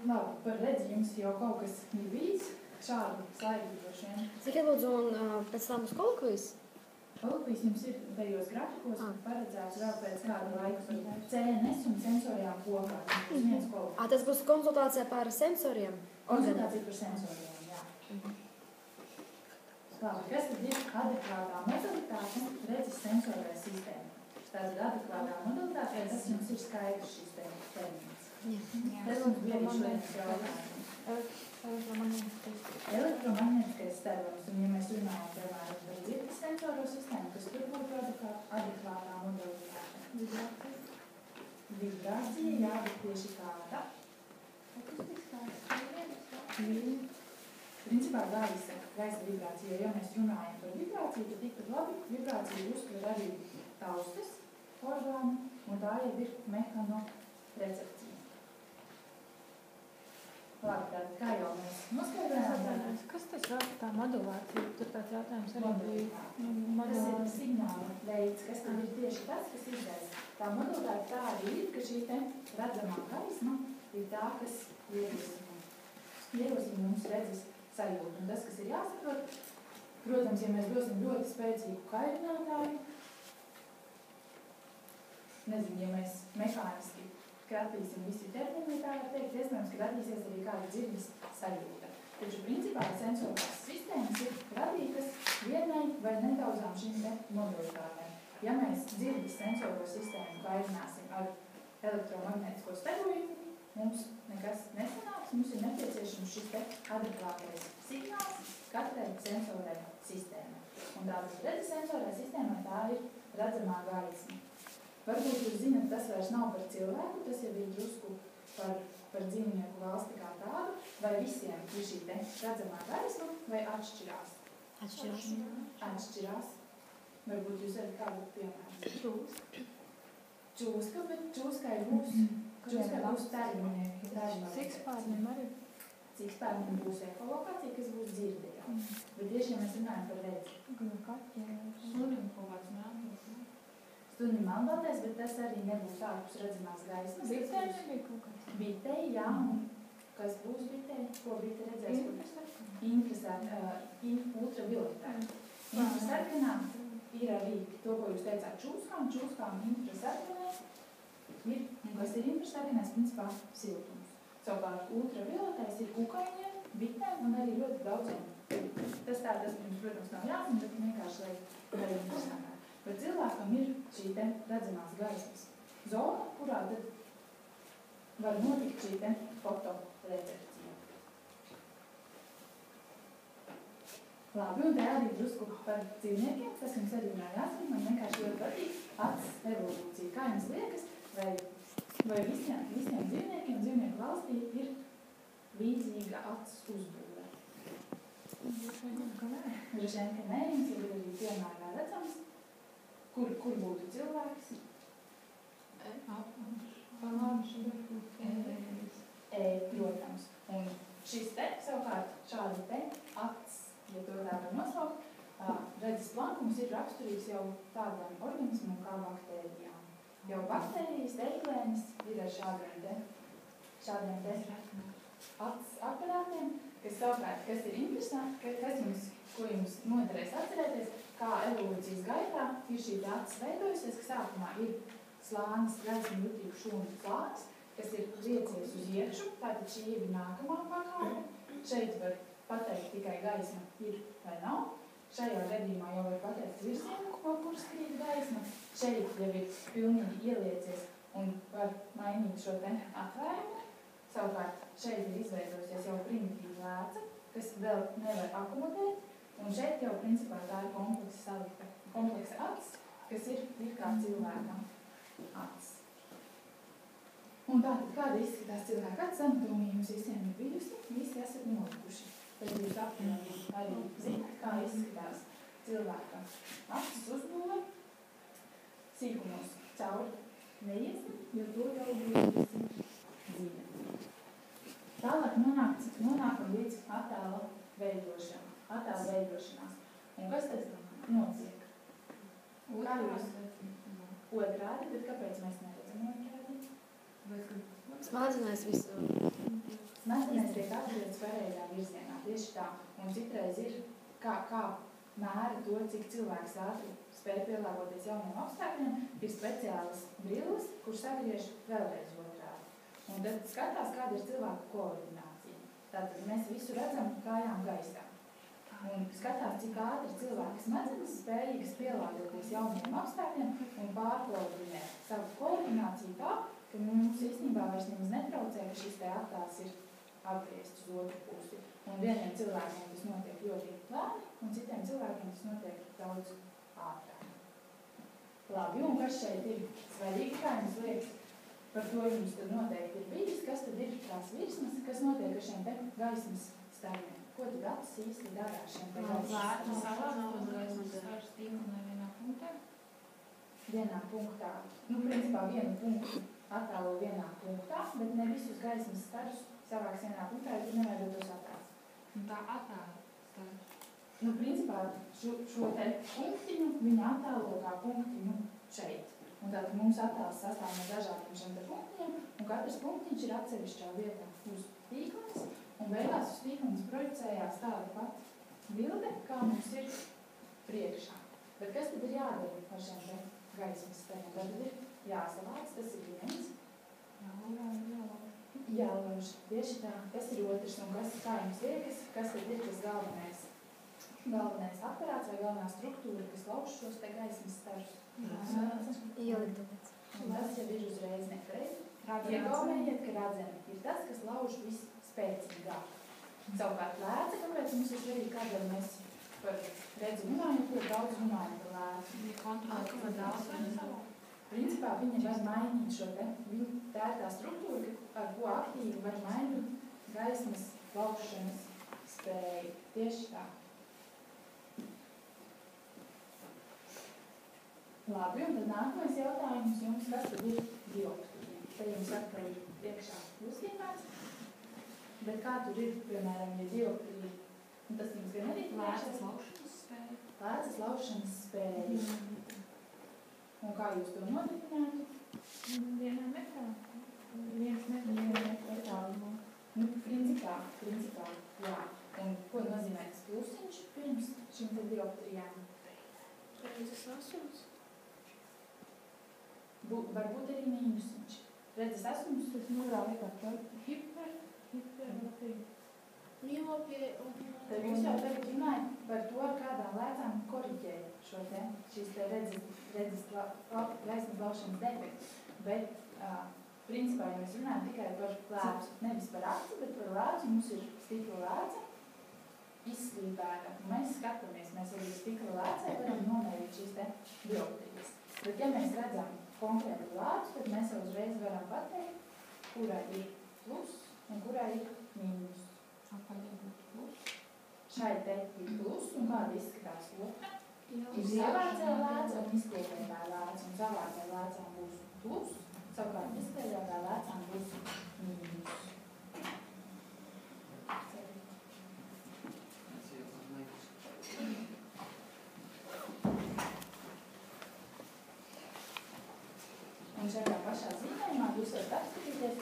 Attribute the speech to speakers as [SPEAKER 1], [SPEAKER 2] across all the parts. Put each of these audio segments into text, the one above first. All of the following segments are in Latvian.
[SPEAKER 1] Labi, par redzi jums jau kaut kas ir bijis. Šādi slaidi droši vien.
[SPEAKER 2] Cik lūdzu, un pēc tam uz kolokvijas?
[SPEAKER 1] Kolokvijas jums ir tajos grafikos paredzēts vēl pēc kāda laika par CNS un sensorijām kopā.
[SPEAKER 2] Tas būs konsultācija par sensoriem?
[SPEAKER 1] Konsultācija par sensoriem, jā. Labi, kas tad ir adekvātā modalitāte redzes sensorijai sistēma? Tātad adekvātā modalitāte, tas jums ir skaidrs šis termins. Tas mums bija arī šodienas jautājums. Elektromagnētiskais stāvoklis, un ja mēs runājam piemēram par dzirdes sensoro sistēmu, kas tur būtu adekvātā modalitāte? Vibrācija, jā, bet tieši kāda. Principā gaisa vibrācija, jo ja mēs runājam par vibrāciju, tad tikpat labi vibrāciju uztver arī taustes orgāni, un tā jau ir mehanorecepcija. Labi, tātad kā jau mēs noskaidrojām,
[SPEAKER 3] kas tas vēl tā modulācija? Tur tāds jautājums arī bija.
[SPEAKER 1] Tas ir signāla veids, kas tad ir tieši tas, kas izraisa. Tā modulācija tā arī ir, ka šī te redzamā gaisma ir tā, kas ierosina mums redzes sajūtu. Un tas, kas ir jāsaprot, protams, ja mēs dosim ļoti spēcīgu kairinātāju, nezinu, ja mēs mehāniski kratīsim visi termini, tā var teikt, iespējams, ka radīsies arī kāda dzirdes sajūta. Taču, principā, sensorās sistēmas ir radītas vienai vai nedaudzām šīm te modalitātēm. Ja mēs dzirdes sensoro sistēmu kairināsim ar elektromagnētisko starojumu, mums nekas nesanāks, mums ir nepieciešams šis te adekvātais signāls katrai sensorai sistēmai. Un tātad redzes sensorai sistēmai tā ir redzamā gaisma. Varbūt jūs zināt, tas vairs nav par cilvēku, tas jau ir drusku par dzīvnieku valsti kā tādu, vai visiem ir šī te redzamā gaisma, vai atšķirās? Atšķirās. Varbūt jūs arī kādu piemēru. Čūska, bet čūskai būs tērminieki.
[SPEAKER 3] Cikspārņiem arī?
[SPEAKER 1] Cikspārņiem būs ekolokācija, kas būs dzirdējā. Bet tieši, ja mēs runājam par redzi.
[SPEAKER 3] Sunim kaut kāds mēdus.
[SPEAKER 1] Sunim melnbaltais, bet tas arī nebūs ārpus redzamās gaismas.
[SPEAKER 3] Bitei nebija kaut kāds?
[SPEAKER 1] Bitei, jā. Un kas būs bitei? Ko bite redzēs? Ultravioletā. Infrasarkanā ir arī to, ko jūs teicāt čūskām. Čūskām infrasarkanē ir, kas ir infrasarkanais, principā siltums. Savukārt ultravioletais ir kukaiņiem, bitēm un arī ļoti daudziem. Tas, protams, nav jāzina, bet vienkārši, lai arī interesantāk. Bet cilvēkam ir šī te redzamās gaismas zona, kurā tad var notikt šī te fotorecepcija. Labi, un te arī drusku par dzīvniekiem, kas jums arī nav jāzina, man vienkārši ļoti patīk acis evolūcija. Kā jums liekas, vai visiem dzīvniekiem, dzīvnieku valstī ir līdzīga acis uzbūve? Droši vien, ka nē, jums ir arī piemērā redzams. Kur būtu cilvēks? Protams. Un šis te, savukārt, šādi te acis, ja to tā var nosaukt, redzes plankums ir raksturīgs jau tādām organismam kā baktērijām. Jau baktērijas, eiklēnis ir ar šādiem te acis aparātiem, kas savukārt, kas ir interesanti, ko jums noderēs atcerēties, kā evolūcijas gaitā ir šī acis veidojusies, ka sākumā ir slānis, gaismu jutīgu šūnu slānis, kas ir riecies uz iekšu, tātad šī ir nākamā pakāpe. Šeit var pateikt tikai gaisma ir vai nav. Šajā gadījumā jau var pateikt virzienu, kur skriet gaisma. Šeit jau ir pilnīgi ieliecies un var mainīt šo te atvērumu. Savukārt šeit ir izveidojusies jau primitīva lēca, kas vēl nevar akomodēt. Un šeit jau principā tā ir kompleksa acis, kas ir kā cilvēkam acis. Un tātad, kāda izskatās cilvēka acis, anatomija jums visiem ir bijusi, visi esat nolikuši. Tad jūs apmēram arī zināt, kā izskatās cilvēka acis uzbūve. Sīkumos cauri neiesim, jo to jau būs dzīve. Tālāk nonākam līdz attēla veidošanās. Un kas tad notiek? Kā jūs otrādi, bet kāpēc mēs neredzam otrādi?
[SPEAKER 2] Smadzenēs visu.
[SPEAKER 1] Smadzenēs tiek atgriezt pareizā virzienā, tieši tā. Un citreiz ir, kā mēra to, cik cilvēks ātri spēj pielāgoties jauniem apstākļiem, ir speciālas brilles, kurš sagriež vēlreiz otrādi. Un tad skatās, kāda ir cilvēka koordinācija. Tātad mēs visu redzam kājām gaisā. Un skatās, cik ātri cilvēka smadzenes spējīgas pielāgoties jauniem apstākļiem un pārkoordinēt savu koordināciju tā, ka mums īstenībā vairs nemaz netraucē, ka šis te attēls ir apgriezts uz otru pusi. Un vieniem cilvēkiem tas notiek ļoti lēni, un citiem cilvēkiem tas notiek daudz ātrāk. Labi, un kas šeit ir svarīgi, kā jums liekas, par to jums tad noteikti ir bijis, kas tad ir tās virsmas, kas notiek ar šiem te gaismas stariem? Ko tad acis īsti dara ar šiem te gaismas stariem? Vienā punktā. Principā vienu punktu attēlo vienā punktā, bet ne visus gaismas starus savāks vienā punktā, jo tur nevajadzot tos attēls.
[SPEAKER 3] Un tā attēla starus?
[SPEAKER 1] Principā šo te punktiņu viņa attēlo kā punktiņu šeit. Un tātad mums attēls sastāv no dažādiem šiem te punktiņiem, un katrs punktiņš ir atsevišķā vietā uz tīklenes, un beigās uz tīklenes projicējās tāda pati bilde, kā mums ir priekšā. Bet kas tad ir jādara ar šiem te gaismas stariem? Tad ir jāsavāc, tas ir viens. Jālauž, tieši tā. Kas ir otrs un kas, kā jums liekas, kas tad ir tas galvenais aparāts vai galvenā struktūra, kas lauž šos te gaismas starus?
[SPEAKER 2] Ielikdumets.
[SPEAKER 1] Un tas jau ir uzreiz nepareizi. Iegaumējiet, ka radzene ir tas, kas lauž visspēcīgāk. Savukārt lēce, kāpēc mums ir svarīgi, kādēļ mēs par redzi runājam, ko daudz runājam par lēci?
[SPEAKER 3] Viņa kontrolē, ka daudz vai savā?
[SPEAKER 1] Principā viņa var mainīt šo te, tā ir tā struktūra, ar ko aktīvi var mainīt gaismas laušanas spēju. Tieši tā. Labi, un tad nākamais jautājums jums, kas tad ir dioptrija? Te jums atkal ir priekšā uzzīmēts, bet kā tur ir, piemēram, ja dioptrija, un tas jums gan arī
[SPEAKER 3] Lēcas laušanas spēja.
[SPEAKER 1] Lēcas laušanas spēja. Un kā jūs to nodefinētu?
[SPEAKER 3] Vienā metrā. Viens metrs.
[SPEAKER 1] Principā, jā. Un ko nozīmē tas plusiņš pirms šim te dioptrijām?
[SPEAKER 2] Redzes asums.
[SPEAKER 1] Varbūt arī mīnusiņš. Redzes asums?
[SPEAKER 3] Tas nogrā liekas par hiperlatīvu.
[SPEAKER 1] Tad jūs jau tagad runājat par to, ar kādām lēcām koriģēja šīs te redzes gaismas laušanas defektus. Bet, principā, ja mēs runājam tikai par lēcu, nevis par aci, bet par lēcu, mums ir stikla lēca izslīpēta. Mēs skatāmies, mēs arī stikla lēcē varam nomērīt šīs te dioptrijas. Bet, ja mēs redzam konkrētu lēcu, tad mēs jau uzreiz varam pateikt, kurai ir plus un kurai ir mīnus. Šai te ir plus, un kāda izskatās otra? Ir savācē lēca un izkliedētā lēca, un savācē lēcām būs plus, savukārt izkliedētā lēcām būs mīnus. Un šajā pašā zīmējumā jūs varat apskatīties,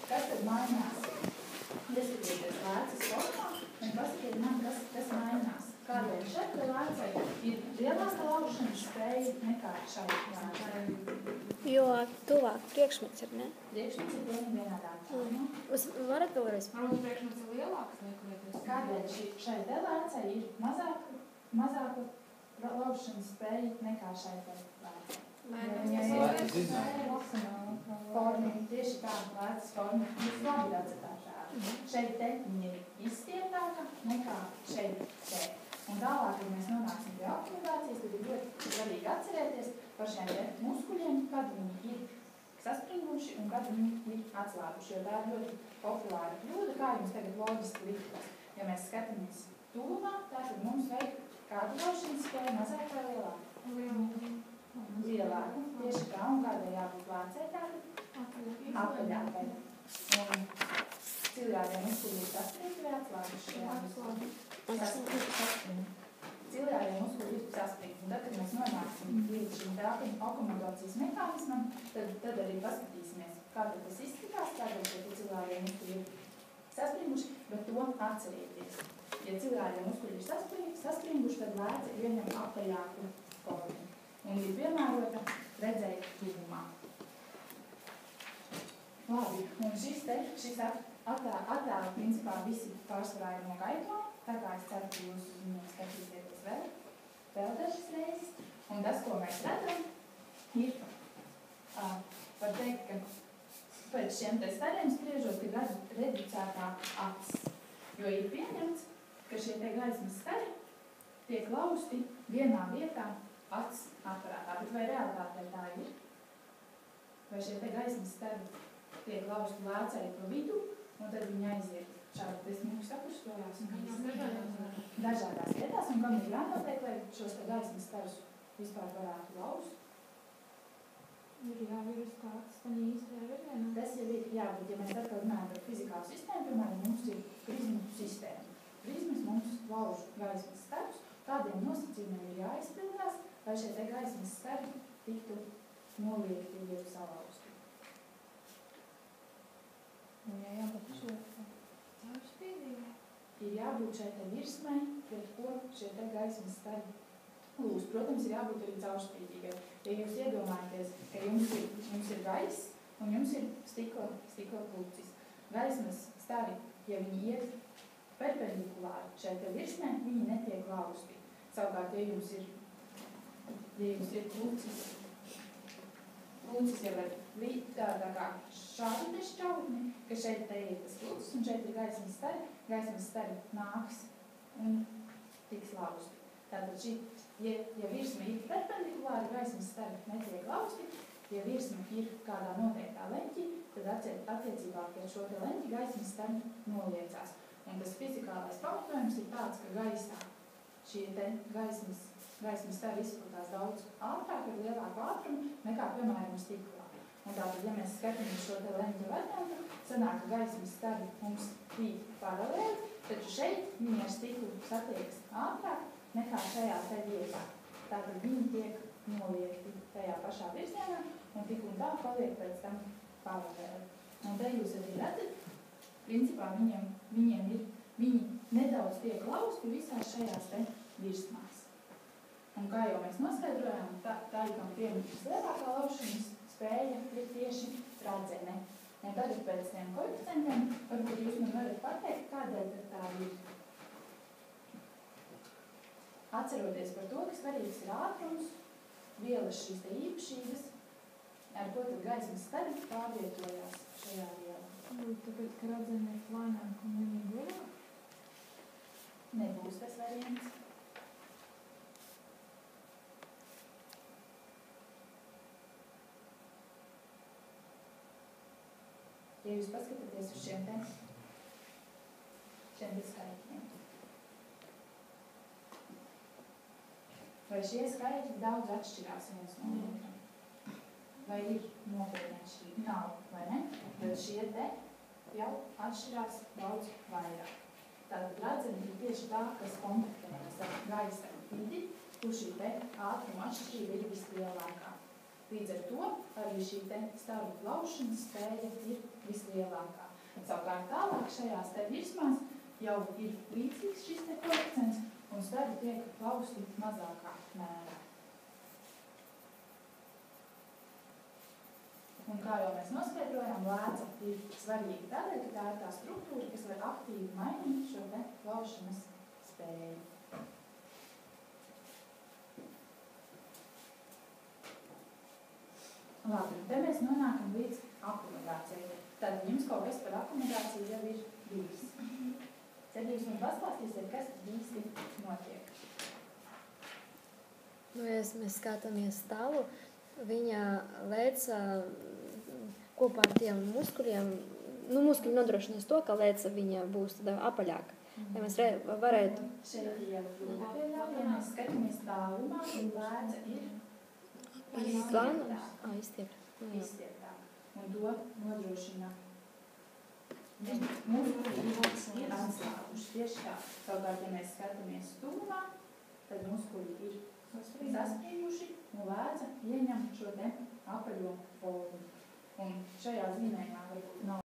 [SPEAKER 1] kas tad mainās. Ieskatieties lēcas formā un pasakiet man, kas mainās. Kādēļ šeit lēcai ir lielāka laušanas spēja nekā šai lēcai?
[SPEAKER 2] Jo tuvāk priekšmets ir, ne?
[SPEAKER 1] Priekšmets ir vienādā.
[SPEAKER 2] Jūs varat vēlreiz?
[SPEAKER 3] Varbūt priekšmets ir lielāks, liekas.
[SPEAKER 1] Kādēļ šai lēcai ir mazāka laušanas spēja nekā šai lēcai?
[SPEAKER 4] Lēcas iznāk.
[SPEAKER 1] Forma, tieši tā, lēcas forma, jūs labi redzat tā šādi. Šeit te viņa ir izstieptāka nekā šeit te. Un tālāk, kad mēs nonāksim pie aktivācijas, tad ir ļoti svarīgi atcerēties par šiem te muskuļiem, kad viņi ir saspringuši un kad viņi ir atslābuši, jo tā ir ļoti populāra kļūda, kā jums tagad loģiski liktos. Ja mēs skatāmies tuvumā, tātad mums vajag kādu laušanas spēju mazāk vai lielāku? Lielāku, tieši tā, un kādai jābūt lēcē tātad? Apaļākai. Un cilījādie muskuļi ir saspringti vai atslābuši? Cilījādie muskuļi ir saspringti. Un tad, kad mēs nonāksim līdz šim akomodācijas mehānismam, tad arī paskatīsimies, kā tad tas izskatās, kādēļ šie cilārie muskuļi ir saspringuši, bet to atcerieties. Ja cilārie muskuļi ir saspringuši, tad lēca ieņem apaļāku formu un ir piemērota redzēt tuvumā. Labi, un šis attēli principā visi pārsvarā ir no gaitā, tā kā es ceru, ka jūs uz viņiem skatīsieties vēl dažas reizes. Un tas, ko mēs redzam, ir, var teikt, ka pēc šiem te stariem spriežot ir reducētā acis, jo ir pieņemts, ka šie te gaismas stari tiek lausti vienā vietā acis aparātā, bet vai realitātē tā ir? Vai šie te gaismas stari tiek lausti lēcēji pa vidu, un tad viņi aiziet šādi desmīgi sakustojās un dažādās vietās, un kam ir jānotiek, lai šos te gaismas starus vispār varētu laust?
[SPEAKER 3] Ir jāvirz kāds tā īstajā virzienā.
[SPEAKER 1] Tas jau ir jābūt, ja mēs atkal runājam par fizikālu sistēmu, piemēram, mums ir prizmu sistēma. Prizmas mums lauž gaismas starus, tādiem nosacījumiem ir jāizpildās, lai šie te gaismas stari tiktu noliekti jeb salauzti.
[SPEAKER 3] Un jābūt šo caurspīdīgai.
[SPEAKER 1] Ir jābūt šai te virsmai, pret ko šie te gaismas stari lūst. Protams, ir jābūt arī caurspīdīgai. Ja jūs iedomājaties, ka jums ir gaiss un jums ir stikla klucis. Gaismas stari, ja viņi iet perpendikulāri šai te virsmai, viņi netiek lausti. Savukārt, ja jums ir klucis jau ir tā kā šāda te šķautni, ka šeit te ir tas klucis un šeit ir gaismas stari nāks un tiks lausti. Tātad ja virsma ir perpendikulāri, gaismas stari netiek lausti, ja virsma ir kādā noteiktā leņķī, tad attiecībā pie šo te leņķi gaismas stari noliecās. Un tas fizikālais pamatojums ir tāds, ka gaisā šie te gaismas stari izplatās daudz ātrāk ar lielāku ātrumu nekā, piemēram, stiklā. Un tātad, ja mēs skatāmies šo te leņķa variantu, sanāk, ka gaismas stari mums krīt paralēli, taču šeit viņi ar stiklu satiekas ātrāk nekā šajā te vietā. Tātad viņi tiek noliekti tajā pašā virzienā un tik un tā paliek pēc tam paralēli. Un te jūs arī redzat, principā viņi nedaudz tiek lausti visās šajās te virsmās. Un kā jau mēs noskaidrojām, tā kam piemērs lielākā laušanas spēja ir tieši radzene. Un tagad pēc tiem koeficientiem, varbūt jūs man varat pateikt, kādēļ tad tā ir. Atceroties par to, ka svarīgs ir ātrums, vielas šīs te īpašības, ar ko tad gaismas stari pārvietojās šajā vielā.
[SPEAKER 3] Tāpēc, ka radzene ir plānāk un viņa ir lielāk?
[SPEAKER 1] Nebūs tas variants. Ja jūs paskatāties uz šiem te skaitļiem, vai šie skaitļi daudz atšķirās viens no otra? Vai ir nopietni atšķirīgi? Nav, vai ne? Bet šie te jau atšķirās daudz vairāk. Tātad radzene ir tieši tā, kas kontaktējas ar gaisa vidi, kur šī te ātruma atšķirība ir vislielākā. Līdz ar to arī šī te staru laušanas spēja ir vislielākā. Savukārt tālāk šajās te virsmās jau ir līdzīgs šis te koeficients un stari tiek lausti mazākā mērā. Un kā jau mēs noskaidrojām, lēca ir svarīga tādēļ, ka tā ir tā struktūra, kas var aktīvi mainīt šo te laušanas spēju. Labi, te mēs nonākam līdz akomodācijai. Tad jums kaut kas par akomodāciju jau ir bijis. Tad jūs man pastāstīsiet, kas tad īsti notiek.
[SPEAKER 2] Ja mēs skatāmies tālu, viņa lēca kopā ar tiem muskuļiem, muskuļi nodrošinās to, ka lēca viņa būs tāda apaļāka. Ja mēs varētu...
[SPEAKER 1] Šeit jau pieļauj, ja mēs skatāmies tālumā, un lēca ir izstieptāk. Un to nodrošina muskuļi ir atslābuši tieši tā. Savukārt, ja mēs skatāmies tuvumā, tad muskuļi ir saspringuši un lēca ieņem šo te apaļo formu. Un šajā zīmējumā varbūt nav